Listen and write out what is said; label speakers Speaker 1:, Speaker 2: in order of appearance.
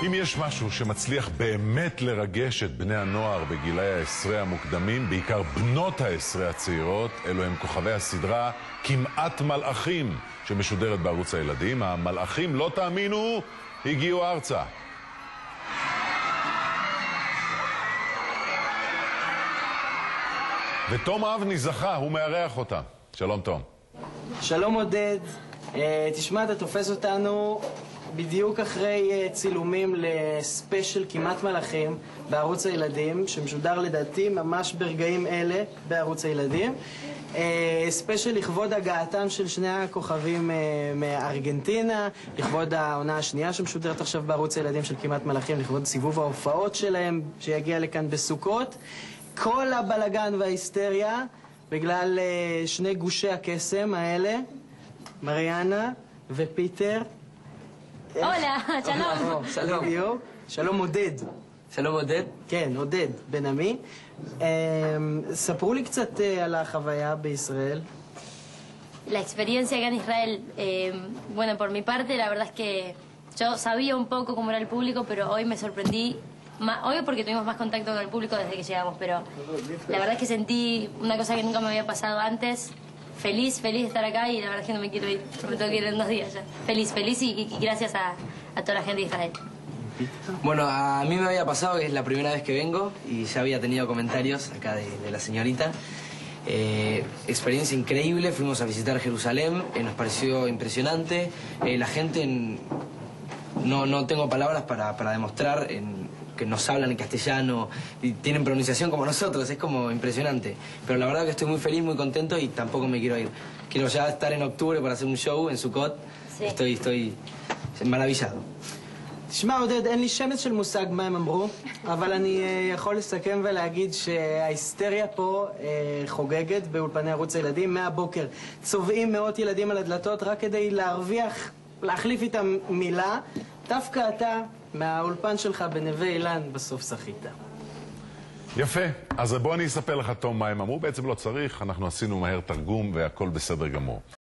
Speaker 1: אם יש משהו שמצליח באמת לרגש את בני הנוער בגילי העשרה המוקדמים, בעיקר בנות העשרה הצעירות, אלו הם כוכבי הסדרה כמעט מלאכים שמשודרת בערוץ הילדים. המלאכים, לא תאמינו, הגיעו ארצה. ותום אבני זכה, הוא מארח אותה. שלום תום.
Speaker 2: שלום עודד. תשמע, אתה תופס אותנו בדיוק אחרי צילומים לספיישל כמעט מלאכים בערוץ הילדים, שמשודר לדעתי ממש ברגעים אלה בערוץ הילדים. ספיישל לכבוד הגעתם של שני הכוכבים מארגנטינה, לכבוד העונה השנייה שמשודרת עכשיו בערוץ הילדים של כמעט מלאכים, לכבוד סיבוב ההופעות שלהם שיגיע לכאן בסוכות. כל הבלגן וההיסטריה בגלל שני גושי הקסם האלה, מריאנה ופיטר.
Speaker 3: הולה, שלום.
Speaker 2: שלום. שלום עודד.
Speaker 4: שלום עודד.
Speaker 2: כן, עודד בן עמי. ספרו לי קצת על החוויה בישראל.
Speaker 3: La experiencia acá en Israel, bueno, por mi parte, la verdad es que yo sabía un poco cómo era el público, pero hoy me sorprendí, obvio porque tuvimos más contacto con el público desde que llegamos, pero la verdad es que sentí una cosa que nunca me había pasado antes. Feliz de estar acá y la verdad es que no me quiero ir, me tengo que ir en 2 días ya. Feliz y gracias a toda la gente de Israel.
Speaker 4: Bueno, a mí me había pasado que es la primera vez que vengo y ya había tenido comentarios acá de la señorita. Experiencia increíble, fuimos a visitar Jerusalén, nos pareció impresionante. La gente, no tengo palabras para demostrar que nos hablan en castellano y tienen pronunciación como nosotros, es como impresionante. Pero la verdad que estoy muy feliz, muy contento y tampoco me quiero ir. Quiero ya estar en octubre para hacer un show en Sukkot. Sí. Estoy maravillado.
Speaker 2: תשמע עודד, אין לי שמץ של מושג מה הם אמרו, אבל אני יכול לסכם ולהגיד שההיסטריה פה חוגגת באולפני ערוץ הילדים מהבוקר. צובעים מאות ילדים על הדלתות רק כדי להחליף איתם מילה. דווקא אתה מהאולפן שלך בנווה אילן בסוף זכית.
Speaker 1: יפה, אז בוא אני אספר לך תום מה הם אמרו. בעצם לא צריך, אנחנו עשינו מהר תרגום והכל בסדר גמור.